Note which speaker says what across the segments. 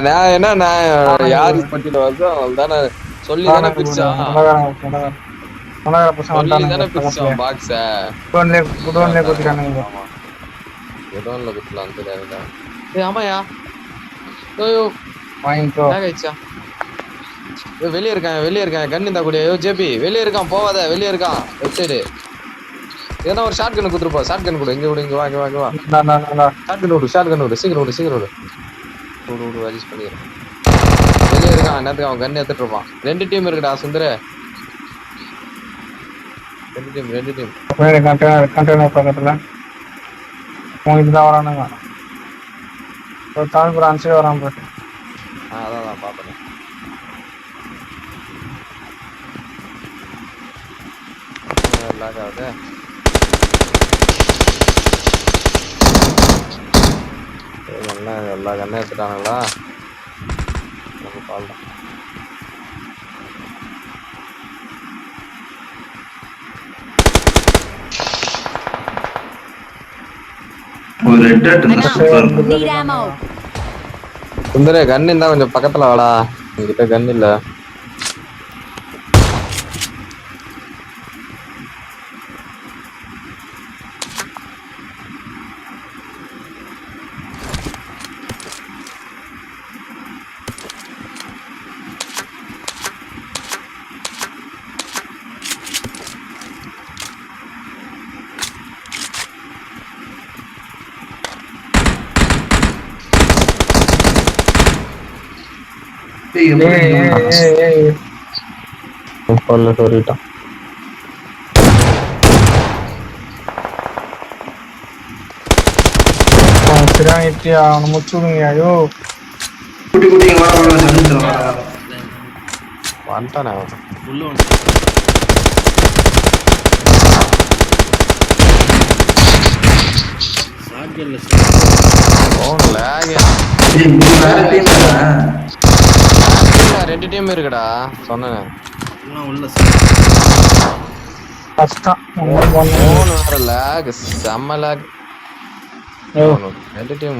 Speaker 1: நான் என்ன நான் யாரு பட்டியல வருதோ அவள் தானே சொல்லி தானே பிரிச்சான். சொல்லி தானே பிரிச்சான் பாக்ஸ.
Speaker 2: குடோன்ல குத்திட்டானுங்க.
Speaker 1: குடோன்ல குத்தலாம் தெரியாதுடா. ஏய் ஆமாயா. ஐயோ
Speaker 2: வாங்கிக்கோ.
Speaker 1: ஆயிச்சா. வெளிய இருக்கான் கன் இந்த கூடிய. ஐயோ ஜேபி வெளிய இருக்கான், போவாத. வெளிய இருக்கான் லெஃப்ட் சைடு. ஏன்னா ஒரு ஷாட் கன் குத்துறப்போ. ஷாட் கன் கொடு. இங்க வா ஷாட் கன் விடு சீக்கிரம் விடு. அட்ஜஸ்ட் பண்ணிடுறேன். வெளியே இருக்கான். என்னத்துக்கு அவன் கன் எடுத்துட்டு இருப்பான். 2 டீம் இருக்குடா சுந்தர. 2 டீம்
Speaker 2: கண்டெய்னர் பக்கத்துல இதுதான் வரானுங்க. ஒரு தமிழ் பிரான்ச்சே வரான் போட்டு.
Speaker 1: அதான் பாப்பேன். லாக் ஆகுது. எல்லா கண்ணையும் எடுத்துட்டானுங்களா? நம்ம பால்தான். சுந்தரே கன் இருந்தா கொஞ்சம் பக்கத்துல வாடா. என்கிட்ட கன் இல்ல. சொல்லிட்டான்.
Speaker 2: அவனை முடிச்சுடுங்க. ஐயோ
Speaker 1: வந்துட்டானே ரெண்டு டீம் இருக்குடா சொன்னேன். செம்ம லேக். 2 டீம்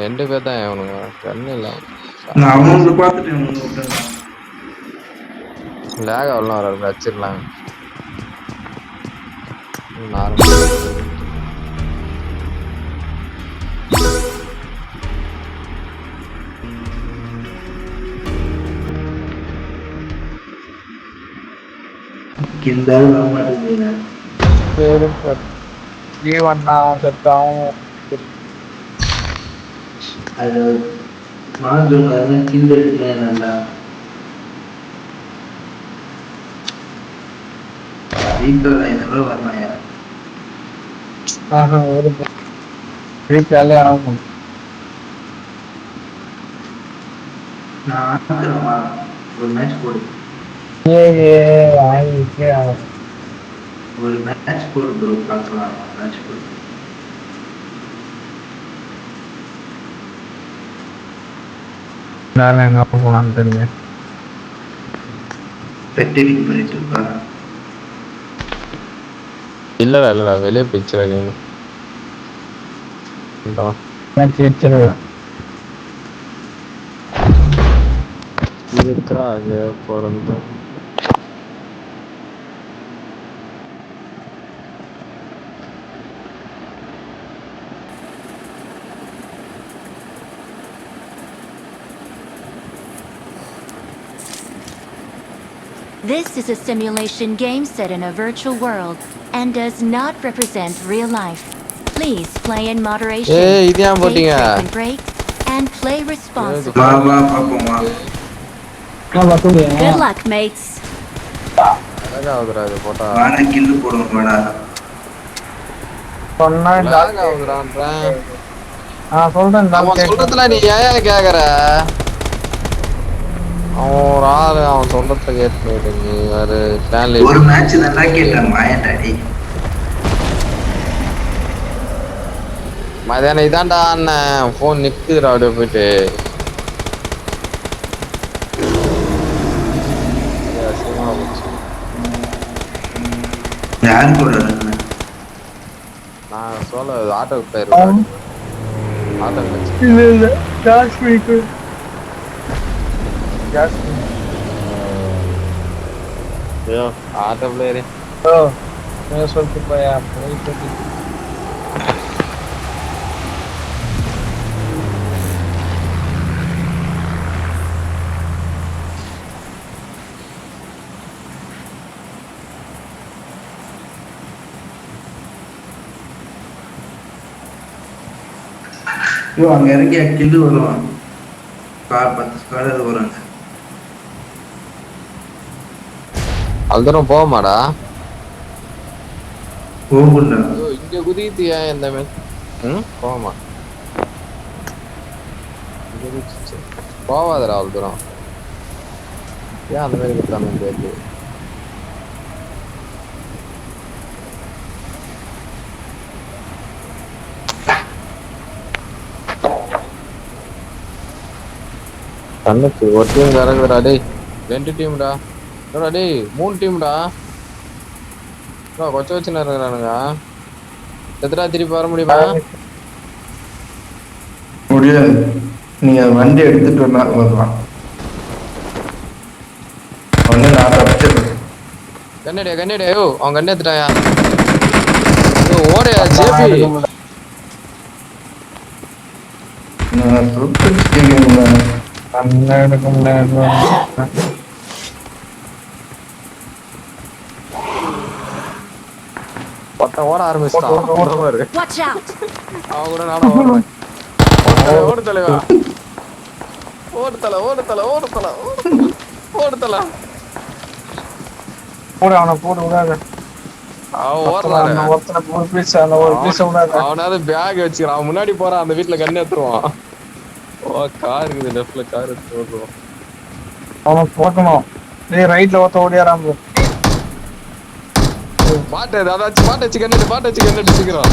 Speaker 1: 2 பேர் தான் இவனுங்க. கண்ணு இல்ல லேக் அவ்வளோ வராது. வச்சிடலாம்.
Speaker 3: ஒரு மேட்ச் போடு ப்ரோ, பார்க்கலாம். மேட்ச் போடு.
Speaker 2: எங்க போனான்னு தெரியல.
Speaker 3: பெட்டிங் பண்ணிட்டு இருக்கா?
Speaker 1: இல்லடா வெளியே போயிடுச்சு. பிறந்த
Speaker 4: This is a simulation game set in a virtual world and does not represent real life. Please play in moderation.
Speaker 1: Take
Speaker 4: frequent breaks and play responsibly. Good luck, mates.
Speaker 1: சொல்றதுல நீ ஏன் கேக்குற? அவன் சொல்றத கேட்டு நீ வேற ஸ்டான்லி
Speaker 3: ஒரு மேட்ச் நல்லா கேட்டேன் மாயண்டாடி.
Speaker 1: மதியானம் இதான்டா அண்ணன் போன் நிக்குதுடா அப்படியே போயிட்டு.
Speaker 3: யாரு கூட
Speaker 1: நான் சொல்ல ஆட்டோ போயிருக்கேன். ஆட்டம் வச்சு
Speaker 2: இல்ல ஜாஸ்மிக்கு ஜாஸ்மி
Speaker 1: ஐயோ ஆட்டம் பிளேயரு
Speaker 2: ஓ என்ன சொல்லிட்டு போயா போயிட்டு
Speaker 3: ஐயோ அங்க இறங்கியா கில்லு வருவான். 10 ஸ்குவாட் அது வராங்க.
Speaker 1: அது தூரம் போகமாடா.
Speaker 3: போகுண்டா.
Speaker 1: ஐயோ இங்க குதித்தியா இந்த மேல் போகமா போவாதடா அவ்வளவு தூரம். ஏன் அந்த மாதிரி குத்தாம தெரியல. தன்னுக்கு ஒரு டீம் இறங்குறா டேய். 2 டீம்டா. டேய் 3 டீம்டா. கொச்ச வச்சு இறங்குறானுங்க. எத்தனை திருப்பி வர முடியுமா?
Speaker 3: முடியாது. நீங்க வண்டி எடுத்துட்டு வரலாம். ஒண்ணு நான் தப்பிச்சிருக்கேன்.
Speaker 1: கண்ணடியா யோ அவன் கண்ணு எடுத்துட்டாயா. ஓடையா ஜேபி.
Speaker 3: நான் சுட்டு
Speaker 1: ஓட ஆரம்பிச்சிட்டான்.
Speaker 4: Watch out!
Speaker 1: அவன் கூட நானும் ஓடுறேன். ஓடு தலைவா. ஓடு தலை.
Speaker 2: போடு அவனை போட்டு விடாத.
Speaker 1: அவன் ஓடுறான்.
Speaker 2: ஒருத்தனை ஒரு பீஸ் அந்த ஒரு பீஸை விடாத.
Speaker 1: அவனாவது பேக் வச்சுக்கிறான். அவன் முன்னாடி போறான். அந்த வீட்டுல கண்ணு ஏத்துருவான். ஓ கார் இருக்குது. லெஃப்ட்ல கார் எடுத்து ஓடுவான்.
Speaker 2: அவனை போட்டணும். டேய் ரைட்ல ஒருத்த ஓடியாராம்.
Speaker 1: பாட்டு அதாச்சும் பாட்டு வச்சு கண்ணு சீக்கிரம்.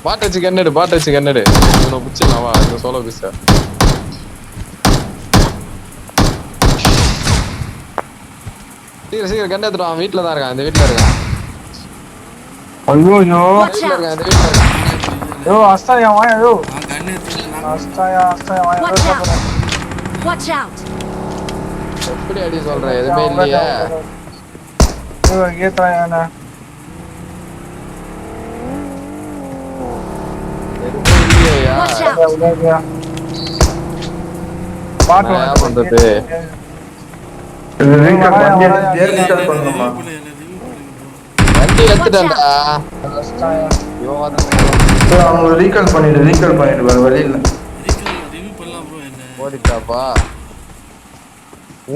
Speaker 1: பாட்டு வச்சு கண்ணு இவனை பிடிச்சிடலாவா இந்த சோலோ பீஸ. சீக்கிரம் கண்ணு எடுத்துட்டான். வீட்டுல தான் இருக்கான். இந்த வீட்டுல இருக்கான்.
Speaker 2: ஐயோ
Speaker 4: Watch out!
Speaker 1: இந்த வீட்டுல இருக்கான்.
Speaker 2: யோ அஸ்தாயா வாயா யோ. அஸ்தாயா வாயா.
Speaker 4: Watch out! Watch out!
Speaker 1: எப்படி அடி சொல்ற? எதுவுமே இல்லையே.
Speaker 2: யோ ஏத்ராயானா.
Speaker 1: எதுவுமே இல்லையா.
Speaker 4: Watch out!
Speaker 2: பாட்டு
Speaker 1: நான் ஏன் பண்றது?
Speaker 3: பண்ணணுமா?
Speaker 1: வண்டி எடுத்துட்டா.
Speaker 2: அஸ்தாயா
Speaker 1: இவன்
Speaker 3: அவங்க ரீகால் பண்ணிட்டு வேற வழி இல்ல.
Speaker 1: ஓடிட்டாப்பா.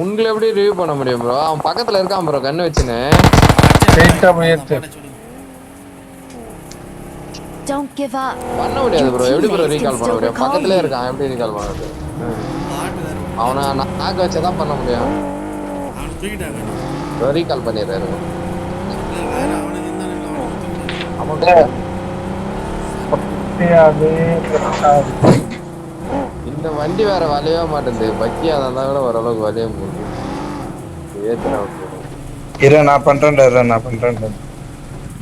Speaker 1: உங்களை எப்படி ரிவ்யூ பண்ண முடியும் ப்ரோ? அவன் பக்கத்துல இருக்கான் ப்ரோ கண்ணு வச்சுன்னு.
Speaker 2: ஸ்ட்ரைட்டா போய் ஏத்து.
Speaker 4: Don't give up.
Speaker 1: பண்ண முடியாது ப்ரோ. எப்படி ப்ரோ ரீகால் பண்ண முடியும்? பக்கத்துல இருக்கான். எப்படி ரீகால் பண்ணது? அவனை நாக்க வச்சதான் பண்ண முடியும். ரீகால் பண்ணிடுறாரு. இந்த வண்டி வேற வளையவே மாட்டேங்குது. பக்கியா இருந்தா கூட ஓரளவுக்கு வளைய முடியும். ஏத்துறா
Speaker 2: இரு நான் பண்றேன்டா.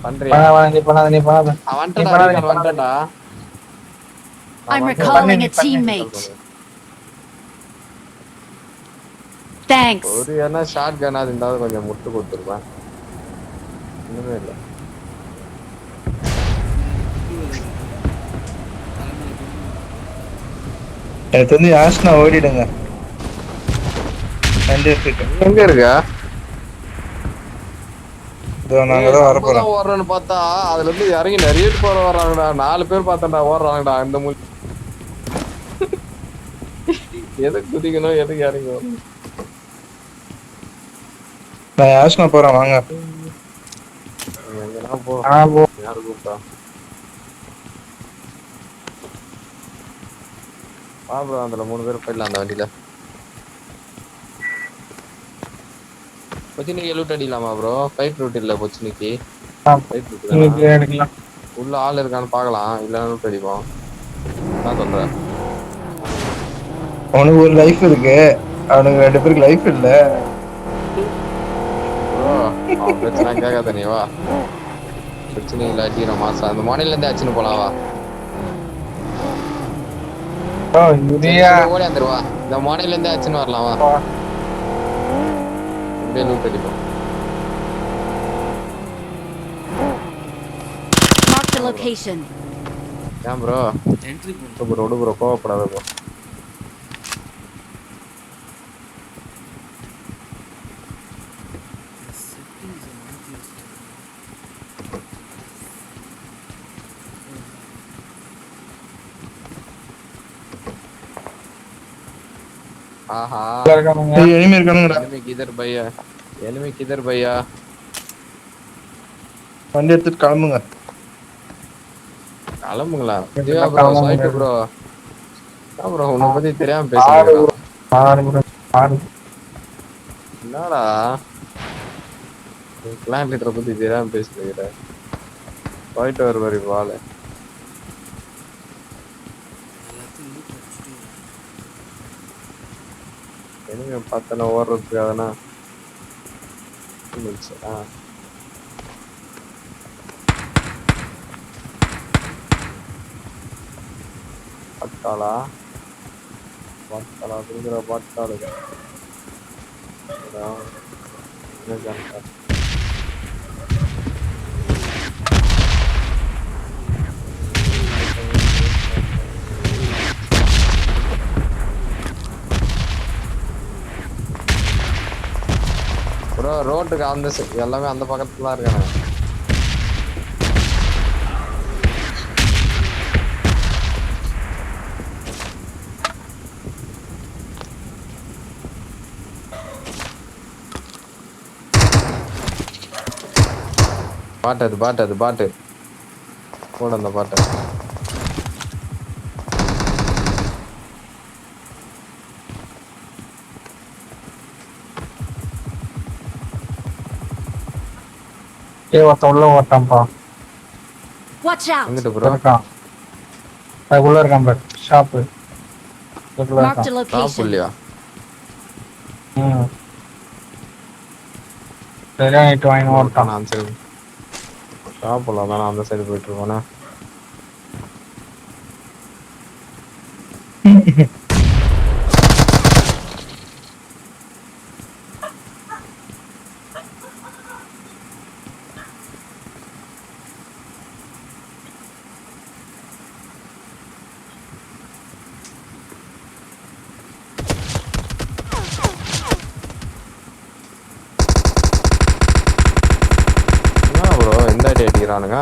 Speaker 1: பண்றியா?
Speaker 2: நீ பண்ணாத.
Speaker 1: வந்துட்டா.
Speaker 4: I'm recalling a teammate. Thanks.
Speaker 1: ஒரு என்ன ஷார்ட் கன் அது இருந்தாலும் கொஞ்சம் முட்டு கொடுத்துருப்பேன். ஒண்ணுமே இல்லை.
Speaker 2: எனக்கு வந்து ஆஷ்னா ஓடிடுங்க.
Speaker 1: எங்க இருக்கா?
Speaker 2: நாங்க தான் வர போறோம்.
Speaker 1: ஓடுறேன்னு பார்த்தா அதுல இருந்து இறங்கி நிறைய பேர் வர்றாங்கடா. 4 பேர் பார்த்தா ஓடுறாங்கடா. இந்த மூலி எதுக்கு குதிக்கணும் எதுக்கு இறங்கணும்?
Speaker 2: நான் ஆஷ்னா போறேன் வாங்க.
Speaker 1: எங்கன்னா போ. யாரு கூப்பிட்டா? ப்ரோ அதுல 3 பேர் போயிடலாம் அந்த வண்டியில. பொச்சினிக்கு லூட் அடிக்கலாமா ப்ரோ? ஃபைட் ரூட் இல்ல பொச்சினிக்கு.
Speaker 2: எடுக்கலாம்.
Speaker 1: உள்ள ஆள் இருக்கான்னு பார்க்கலாம். இல்ல லூட் அடிப்போம். நான் சொல்றேன்.
Speaker 2: அவனுக்கு ஒரு லைஃப் இருக்கு. அவனுக்கு 2 பேருக்கு லைஃப் இல்ல.
Speaker 1: ப்ரோ அவன் பிரச்சனை கேட்காத நீ வா. பிரச்சனை இல்லை, அடிக்கிறோம் மாசம். அந்த முனையில இருந்து அடிச்சுன்னு போலாம் வா.
Speaker 2: இதையா
Speaker 1: ஓடி வந்துருவா. இந்த முனையில இருந்து அடிச்சுன்னு வரலாம் வா. அப்படியே லூட் அடிப்போம்.
Speaker 4: Mark the location.
Speaker 1: ஏன் ப்ரோ
Speaker 3: என்ட்ரி
Speaker 1: ப்ரோ விடு ப்ரோ, கோவப்படாத ப்ரோ. ஆஹா
Speaker 2: எனிமே இருக்கானுங்கடா.
Speaker 1: எனிமி கிதர் பையா.
Speaker 2: வண்டி எடுத்துட்டு கிளம்புங்க.
Speaker 1: கிளம்புங்களா
Speaker 2: இதெல்லாம்
Speaker 1: ப்ரோ?
Speaker 2: கிளம்ப
Speaker 1: சாய்ட்டு
Speaker 2: முடியாது.
Speaker 1: ப்ரோ. ப்ரோ உன்னை பத்தி தெரியாம பேசுறேன். என்னடா பிளான் லீடரை பத்தி தெரியாம பேசுறீங்க. போயிட்டு வருவாரு பாலு. எனிமே பார்த்தனா ஓடுறதுக்கு அதனா பட்டாளா அப்படிங்கிற பாட்டாளு. ப்ரோ ரோட்டுக்கு அந்த எல்லாமே அந்த பக்கத்துல தான் இருக்கானே. பாட்டு போட அந்த பாட்டை.
Speaker 2: ஒருத்த உள்ள ஓட்டான்ப்பா.
Speaker 4: Watch out.
Speaker 1: எங்கிட்ட ப்ரோ
Speaker 2: இருக்கான். உள்ள இருக்கான் பாரு. Shop
Speaker 4: Mark the location.
Speaker 1: புள்ளியா?
Speaker 2: சரியா நைட்டு வாங்கி ஓட்டான்.
Speaker 1: அந்த சைடு ஷாப்புல தானே அந்த சைடு போயிட்டு இருக்கோண்ணே. அடிக்கிறானுங்க.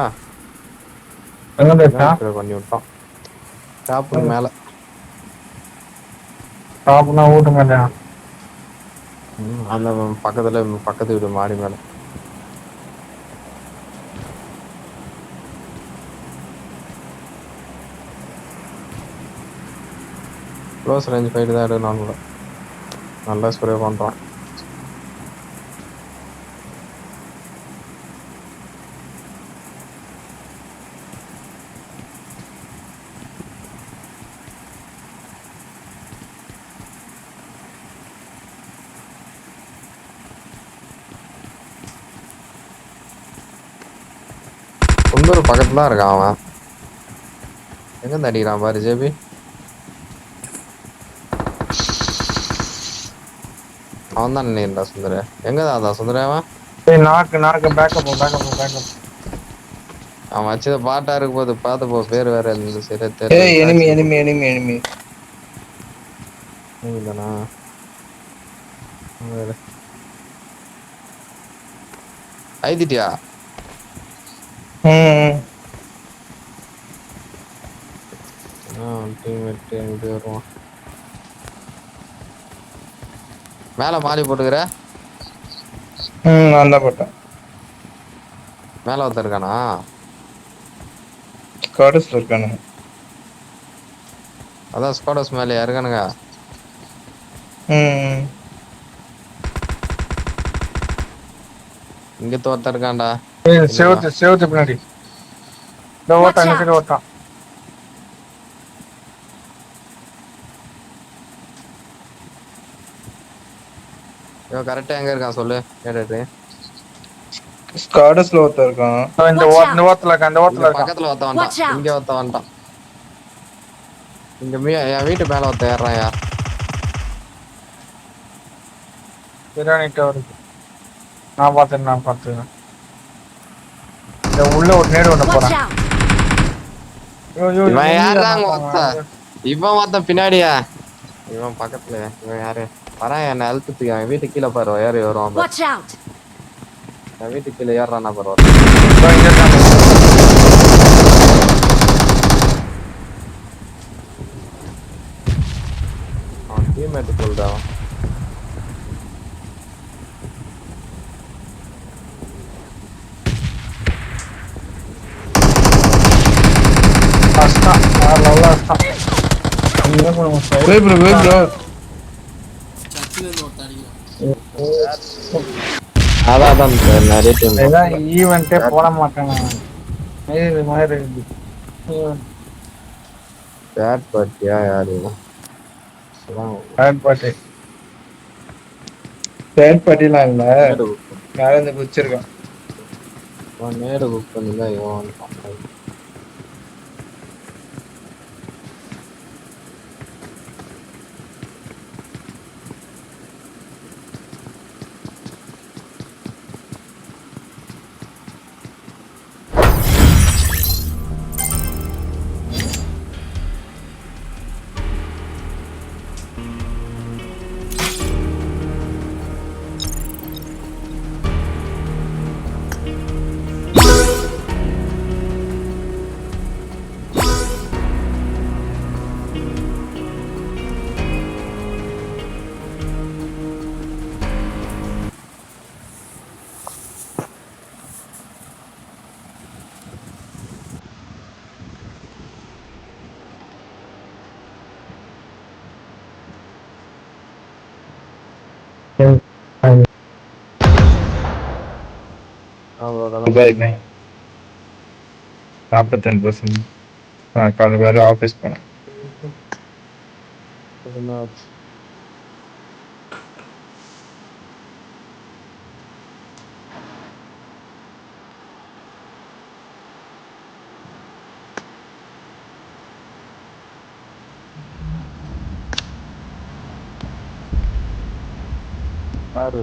Speaker 1: பண்ணி விட்டான் ஷாப்புக்கு மேல.
Speaker 2: ஷாப்புனா வீட்டு மேல
Speaker 1: அந்த பக்கத்து வீடு மாடி மேல. க்ளோஸ் ரேஞ்ச் ஃபைட் தான் எடுக்கணும் கூட. நல்லா ஸ்ப்ரே பண்றான். குண்டூர் பக்கத்துல தான் இருக்கான் அவன். எங்க இருந்து அடிக்கிறான் பாரு ஜேபி. அவன் தான் நினைக்கிறா சுந்தர. எங்கதான் அதான் சுந்தர அவன். அவன் வச்சது பாட்டா இருக்கு போது பார்த்து போ. பேர் வேற இந்த சரியா தெரியல. ஐதிட்டியா வருவான். மேல மாலி போட்டுக்கிற. மேல ஒருத்தர் இருக்கானா? அதான் ஸ்குவாடர்ஸ் மேல இருக்கானுங்க. இங்க ஒருத்தர் இருக்கான்டா.
Speaker 2: சேவத்து பின்னாடி ஓட்டான்.
Speaker 1: கரெக்டா எங்க இருக்கான் சொல்லு கேட்டுட்டு.
Speaker 3: ஸ்காடஸ்ல ஒருத்தன் இருக்கான்.
Speaker 2: இந்த
Speaker 4: Watch
Speaker 2: இந்த
Speaker 4: out!
Speaker 2: ஓரத்துல இருக்கான் இந்த
Speaker 1: இங்க
Speaker 2: ஓரத்துல இருக்கான்.
Speaker 1: பக்கத்துல ஒருத்த
Speaker 4: Watch
Speaker 1: வந்துட்டான்.
Speaker 4: out.
Speaker 1: இங்க ஒருத்த வந்துட்டான். இங்க என் வீட்டு மேல ஒருத்த ஏறான்யா.
Speaker 2: பிராணிட்ட வருது. நான் பார்த்தேன். இந்த உள்ள ஒரு நேடு ஒண்ணு
Speaker 4: Watch
Speaker 2: போறேன்.
Speaker 4: out!
Speaker 1: இவன் யாருறாங்க ஒருத்தன்? இவன் ஒருத்தன் பின்னாடியா? இவன் பக்கத்துல இவன் யாரு? வரேன் என்ன அழுத்துக்கு என் வீட்டு கீழே பாரு ஏறி வருவான் பாரு.
Speaker 4: Watch out!
Speaker 1: என் வீட்டு கீழே ஏறானா பாரு.
Speaker 2: இங்க இருக்கான்.
Speaker 1: அவன் டீம்மேட் சொல்றா.
Speaker 2: கஷ்டம். நல்லா கஷ்டம். இங்க போய்
Speaker 3: Wait bro.
Speaker 1: அதான் நிறைய டீம்.
Speaker 2: இதான் ஈவென்ட்டே போட மாட்டேன் நான். இது மாதிரி
Speaker 1: பேட் பார்ட்டியா யாரு?
Speaker 2: Third party.
Speaker 3: தேர்ட் பார்ட்டிலாம் இல்ல. மேல இருந்து குச்சிருக்கான்.
Speaker 1: நேரு புக் பண்ணிதான் இவன் வந்துட்டான். அவ்வளவுதான்.
Speaker 3: Bye bye. 42%. காலை வேற ஆபீஸ் போனேன்.
Speaker 1: பாரு